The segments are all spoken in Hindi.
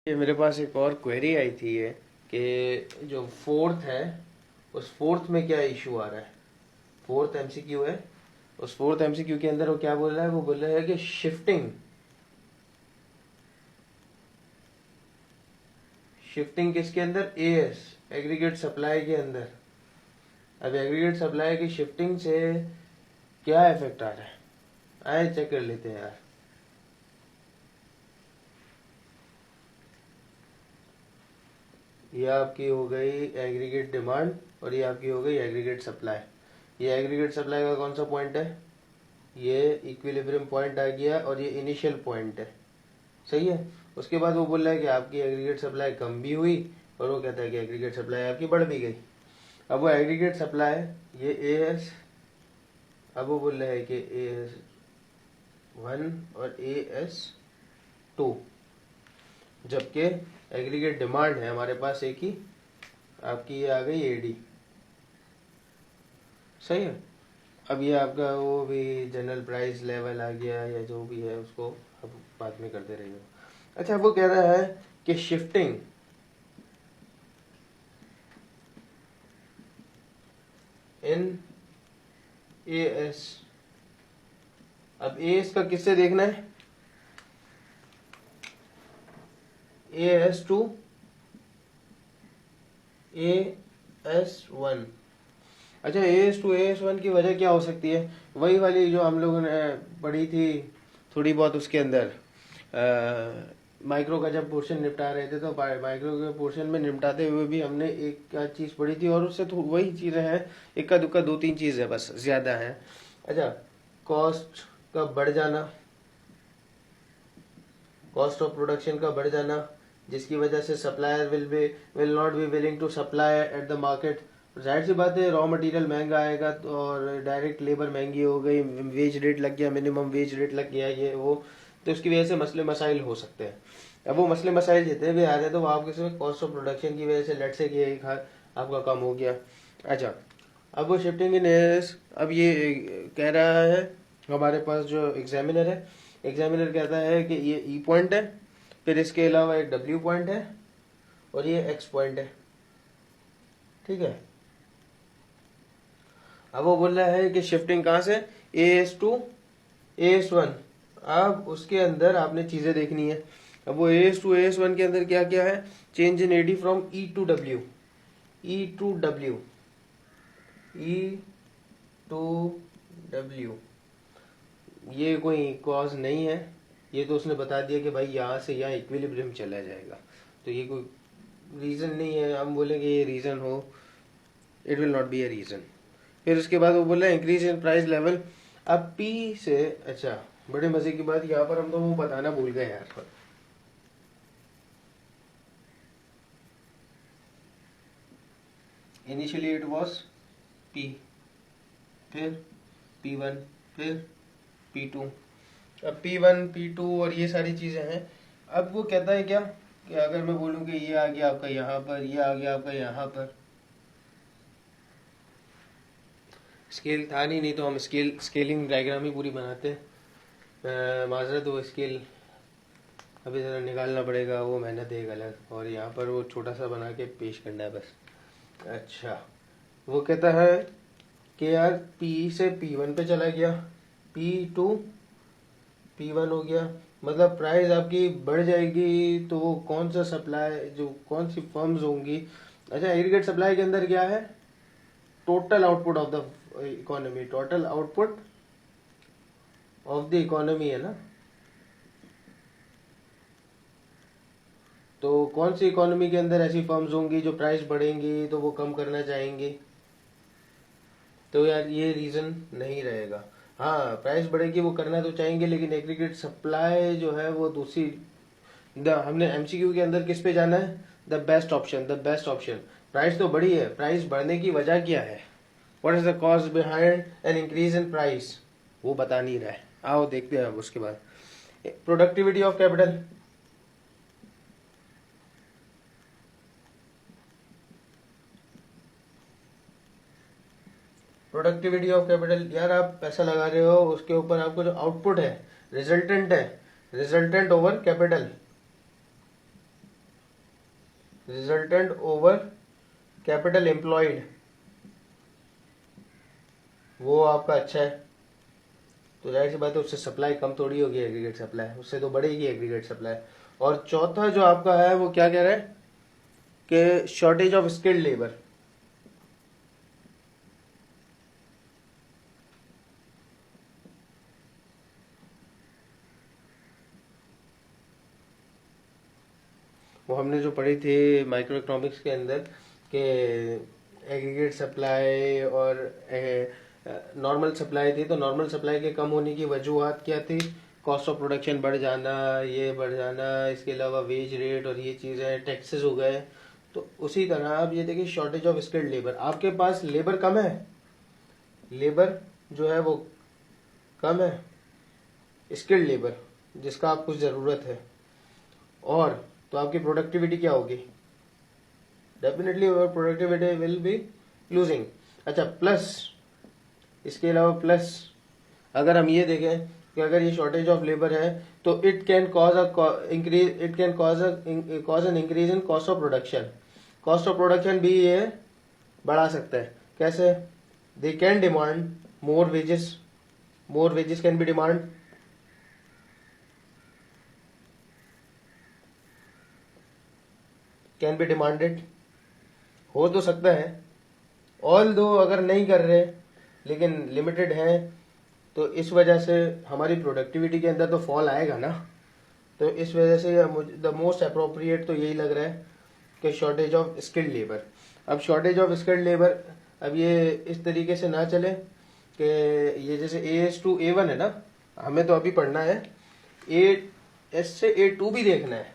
ये मेरे पास एक और क्वेरी आई थी ये कि जो फोर्थ है उस फोर्थ में क्या इशू आ रहा है। फोर्थ एमसीक्यू है। उस फोर्थ एमसीक्यू के अंदर वो क्या बोल रहा है, वो बोल रहा है कि शिफ्टिंग शिफ्टिंग किसके अंदर, एएस एग्रीगेट सप्लाई के अंदर। अब एग्रीगेट सप्लाई की शिफ्टिंग से क्या इफेक्ट आ रहा है, आए चेक कर लेते हैं यार। ये आपकी हो गई एग्रीगेट डिमांड और ये आपकी हो गई एग्रीगेट सप्लाई। ये एग्रीगेट सप्लाई का कौन सा पॉइंट है, ये इक्विलिब्रियम पॉइंट आ गया और ये इनिशियल पॉइंट है, सही है। उसके बाद वो बोल रहा है कि आपकी एग्रीगेट सप्लाई कम भी हुई और वो कहता है कि एग्रीगेट सप्लाई आपकी बढ़ भी गई। अब वो एग्रीगेट सप्लाई ये ए एस, अब वो बोल रहा है कि ए एस 1 और ए एस 2, जबकि एग्रीगेट डिमांड है हमारे पास एक ही, आपकी ये आ गई एडी, सही है। अब ये आपका वो भी जनरल प्राइस लेवल आ गया या जो भी है उसको अब बाद में करते रहिए। अच्छा, वो कह रहा है कि शिफ्टिंग इन ए एस। अब ए एस का किससे देखना है, A S to A S one. अच्छा, A S to A S one की वजह क्या हो सकती है, वही वाली जो हम लोगों ने पढ़ी थी थोड़ी बहुत उसके अंदर। माइक्रो का जब पोर्शन निपटा रहे थे तो माइक्रो के पोर्शन में निपटाते हुए भी हमने एक चीज पढ़ी थी और उससे तो वही चीजें हैं, इक्का दुक्का दो तीन चीजें बस ज्यादा है। अच्छा, कॉस्ट का बढ़ जाना, कॉस्ट ऑफ प्रोडक्शन का बढ़ जाना, जिसकी वजह से supplier will not be willing to supply at the market. जाहिर सी बात है, रॉ मटेरियल महंगा आएगा तो और डायरेक्ट लेबर महंगी हो गई, वेज रेट लग गया, मिनिमम वेज रेट लग गया, ये वो, तो उसकी वजह से मसले मसाइल हो सकते हैं। अब वो मसले मसाइल जितने भी आ रहे हैं तो वो आपके कॉस्ट ऑफ प्रोडक्शन की वजह से लेट से कि आपका कम हो गया। अच्छा, अब वो शिफ्टिंग इन एयर्स, अब ये कह रहा है हमारे पास जो एग्जामिनर है, एग्जामिनर कहता है कि ये ई पॉइंट है, फिर इसके अलावा एक डब्ल्यू पॉइंट है और ये एक्स पॉइंट है, ठीक है। अब वो बोल रहा है कि शिफ्टिंग कहाँ से, A S to A S one. अब उसके अंदर आपने चीजें देखनी है। अब वो A S to A S one के अंदर क्या क्या है, change in AD from E to W, E to W, E to W. ये कोई कॉज नहीं है, ये तो उसने बता दिया कि भाई यहाँ से यहाँ इक्विलिब्रियम चला जाएगा, तो ये कोई रीजन नहीं है हम बोलेंगे ये रीजन हो, it will not be a reason. फिर उसके बाद वो बोल रहा है इंक्रीज इन प्राइस लेवल। अब पी से, अच्छा बड़े मजे की बात यहाँ पर हम तो वो बताना भूल गए यार। इनिशियली इट वॉज पी, फिर पी वन, फिर पी टू। अब पी वन पी टू और ये सारी चीजें हैं। अब वो कहता है क्या कि अगर मैं बोलूं कि ये आ गया आपका यहाँ पर, ये आ गया आपका यहाँ पर, स्केल था नहीं तो हम स्केलिंग डायग्राम ही पूरी बनाते। माजरत वो स्केल अभी ज़रा निकालना पड़ेगा, वो मेहनत एक अलग, और यहाँ पर वो छोटा सा बना के पेश करना है बस। अच्छा, वो कहता है कि यार पी से पी वन पे चला गया, पी टू पी वन हो गया, मतलब प्राइस आपकी बढ़ जाएगी, तो वो कौन सा सप्लाई, जो कौन सी फर्म्स होंगी। अच्छा, एग्रीगेट सप्लाई के अंदर क्या है, total output of the economy, total output of the economy है ना। तो कौन सी इकोनॉमी के अंदर ऐसी फर्म्स होंगी जो प्राइस बढ़ेंगी तो वो कम करना चाहेंगी, तो यार ये रीजन नहीं रहेगा। हाँ, प्राइस बढ़ेगी वो करना तो चाहेंगे, लेकिन एग्रीगेट सप्लाई जो है वो दूसरी, हमने एमसीक्यू के अंदर किस पे जाना है, the best option, the best option. Price तो बढ़ी है, प्राइस बढ़ने की वजह क्या है, what is the cause behind an increase in price, वो बता नहीं रहा है। आओ देखते हैं अब उसके बाद productivity of capital. Productivity of capital, यार आप पैसा लगा रहे हो, उसके ऊपर आपको जो आउटपुट है, रिजल्टेंट है, resultant over capital, resultant over capital employed वो आपका अच्छा है, तो जाहिर सी बात है उससे सप्लाई कम थोड़ी होगी एग्रीगेट सप्लाई, उससे तो बढ़ेगी एग्रीगेट सप्लाई। और चौथा जो आपका है वो क्या कह रहा है कि शॉर्टेज ऑफ स्किल्ड लेबर। वो हमने जो पढ़ी थी माइक्रो इकोनॉमिक्स के अंदर कि एग्रीगेट सप्लाई और नॉर्मल सप्लाई थी, तो नॉर्मल सप्लाई के कम होने की वजूहत क्या थी, कॉस्ट ऑफ प्रोडक्शन बढ़ जाना, ये बढ़ जाना, इसके अलावा वेज रेट और ये चीज़ें, टैक्सेस हो गए। तो उसी तरह आप ये देखिए शॉर्टेज ऑफ स्किल्ड लेबर, आपके पास लेबर कम है, लेबर जो है वो कम है, स्किल्ड लेबर जिसका आपको ज़रूरत है, और तो आपकी प्रोडक्टिविटी क्या होगी, definitely productivity will be losing. अच्छा, प्लस इसके अलावा प्लस अगर हम ये देखें कि अगर ये शॉर्टेज ऑफ लेबर है तो it can cause increase, it can cause an increase in cost of production, cost of production भी ये बढ़ा सकता है। कैसे? They can demand more wages, more wages can be demand, can be demanded, हो तो सकता है, ऑल दो अगर नहीं कर रहे लेकिन लिमिटेड है, तो इस वजह से हमारी प्रोडक्टिविटी के अंदर तो फॉल आएगा ना। तो इस वजह से द मोस्ट अप्रोप्रिएट तो यही लग रहा है कि शॉर्टेज ऑफ स्किल्ड लेबर। अब शॉर्टेज ऑफ स्किल्ड लेबर, अब ये इस तरीके से ना चले कि ये जैसे AS2 A1 है ना, हमें तो अभी पढ़ना है AS से A2 भी देखना है।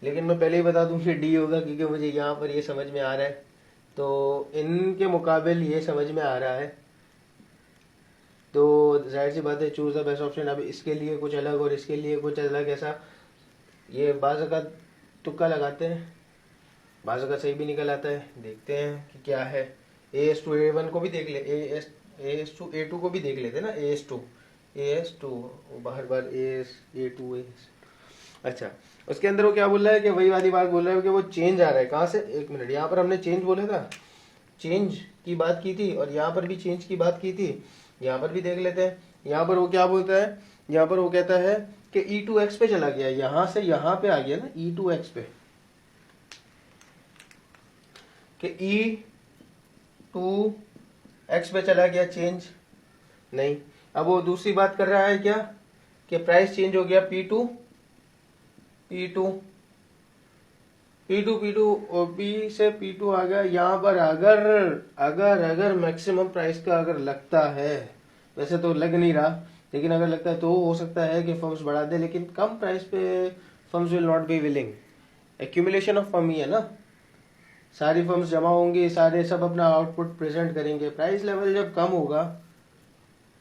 लेकिन मैं पहले ही बता दूं कि D होगा, क्योंकि मुझे यहाँ पर ये समझ में आ रहा है, तो इनके मुकाबले ये समझ में आ रहा है, तो जाहिर सी बात है चूज द बेस्ट ऑप्शन। अब इसके लिए कुछ अलग और इसके लिए कुछ अलग, ऐसा ये बाज़ औक़ात तुक्का लगाते हैं, बाज़ औक़ात सही भी निकल आता है। देखते हैं कि क्या है। AS2 A1 को भी देख ले, AS2 A2 को भी देख लेते हैं ना, AS2 बार बार AS2 अच्छा, उसके अंदर वो क्या बोल रहा है कि वही वाली बात बोल रहा है कि वो चेंज आ रहा है कहाँ से। एक मिनट, यहाँ पर हमने चेंज बोला था, चेंज की बात की थी, और यहाँ पर भी चेंज की बात की थी, यहाँ पर भी देख लेते हैं। यहाँ पर वो क्या बोलता है, यहाँ पर वो कहता है कि E2X पे चला गया, यहाँ से यहाँ पे आ गया ना E2X पे, कि E2X पे चला गया चेंज नहीं। अब वो दूसरी बात कर रहा है क्या कि प्राइस चेंज हो गया P2 और P से P2 आ गया। यहाँ पर अगर मैक्सिमम प्राइस का अगर लगता है, वैसे तो लग नहीं रहा, लेकिन अगर लगता है तो हो सकता है कि फर्म्स बढ़ा दे, लेकिन कम प्राइस पे firms will not be willing. Accumulation of firm ही है ना, सारी फर्म्स जमा होंगी, सारे सब अपना आउटपुट प्रेजेंट करेंगे, प्राइस लेवल जब कम होगा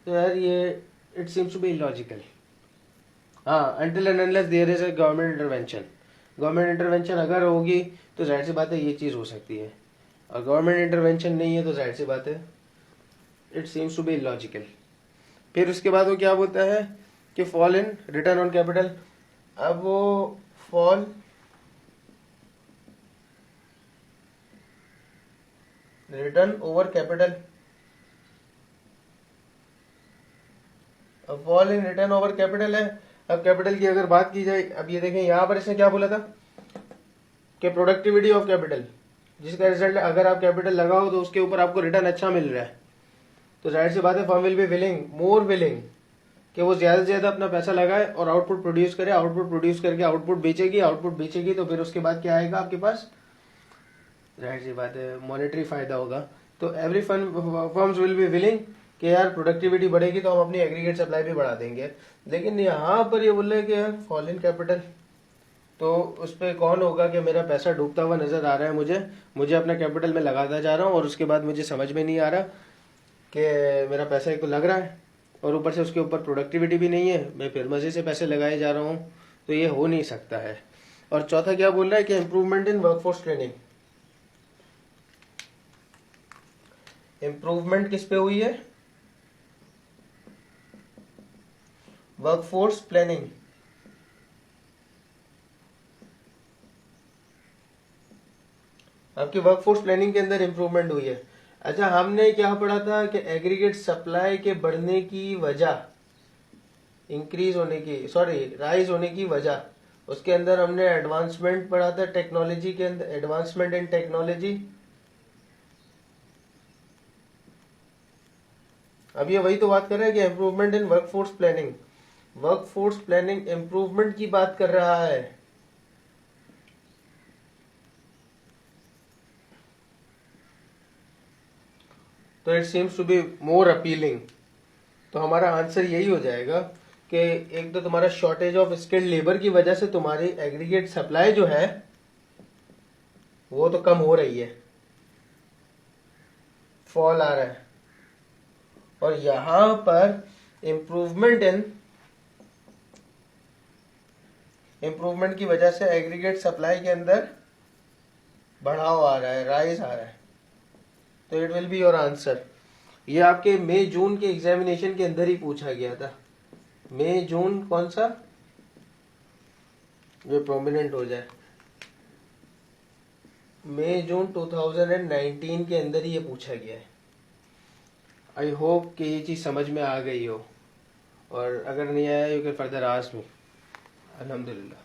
तो यार ये it seems to be illogical. हाँ, until and unless there is a government intervention, government intervention अगर होगी तो जाहिर सी बात है ये चीज़ हो सकती है, और गवर्नमेंट इंटरवेंशन नहीं है तो जाहिर सी बात है it seems to be illogical. फिर उसके बाद वो क्या बोलता है कि fall in return on capital. अब वो फॉल रिटर्न ओवर कैपिटल, अब fall in return over capital है। अब कैपिटल की अगर बात की जाए, अब ये देखें यहाँ पर इसने क्या बोला था कि प्रोडक्टिविटी ऑफ कैपिटल, जिसका रिजल्ट अगर आप कैपिटल लगाओ तो उसके ऊपर आपको रिटर्न अच्छा मिल रहा है, तो जाहिर सी बात है firm will be willing, more willing, कि वो ज्यादा से ज्यादा अपना पैसा लगाए और आउटपुट प्रोड्यूस करे, आउटपुट प्रोड्यूस करके आउटपुट बेचेगी, तो फिर उसके बाद क्या आएगा आपके पास, जाहिर सी बात है मॉनेटरी फायदा होगा। तो every firms will be willing कि यार प्रोडक्टिविटी बढ़ेगी तो हम अपनी एग्रीगेट सप्लाई भी बढ़ा देंगे। लेकिन यहाँ पर ये बोल रहे हैं कि यार फॉल इन कैपिटल, तो उस पर कौन होगा कि मेरा पैसा डूबता हुआ नजर आ रहा है, मुझे अपना कैपिटल में लगाता जा रहा हूँ, और उसके बाद मुझे समझ में नहीं आ रहा कि मेरा पैसा एक तो लग रहा है और ऊपर से उसके ऊपर प्रोडक्टिविटी भी नहीं है, मैं फिर मजे से पैसे लगाए जा रहा हूँ, तो ये हो नहीं सकता है। और चौथा क्या बोल रहा है कि improvement in workforce training, improvement किस पे हुई है, वर्कफोर्स प्लानिंग, आपकी वर्कफोर्स प्लानिंग के अंदर इंप्रूवमेंट हुई है। अच्छा, हमने क्या पढ़ा था कि एग्रीगेट सप्लाई के बढ़ने की वजह, इंक्रीज होने की, सॉरी राइज होने की वजह, उसके अंदर हमने एडवांसमेंट पढ़ा था टेक्नोलॉजी के अंदर, एडवांसमेंट इन टेक्नोलॉजी। अब ये वही तो बात कर रहे हैं कि improvement in workforce planning, workforce planning improvement की बात कर रहा है। तो it seems to be more appealing. तो हमारा आंसर यही हो जाएगा कि एक तो तुम्हारा शॉर्टेज ऑफ स्किल्ड लेबर की वजह से तुम्हारी एग्रीगेट सप्लाई जो है वो तो कम हो रही है, फॉल आ रहा है, और यहां पर इम्प्रूवमेंट की वजह से एग्रीगेट सप्लाई के अंदर बढ़ाव आ रहा है, राइज आ रहा है। तो it will be your answer. ये आपके मई जून के एग्जामिनेशन के अंदर ही पूछा गया था। मई जून कौन सा जो प्रोमिनेंट हो जाए, मई जून 2019 के अंदर ही ये पूछा गया है। आई होप कि ये चीज समझ में आ गई हो, और अगर नहीं आया you can further ask me. अल्हम्दुलिल्लाह।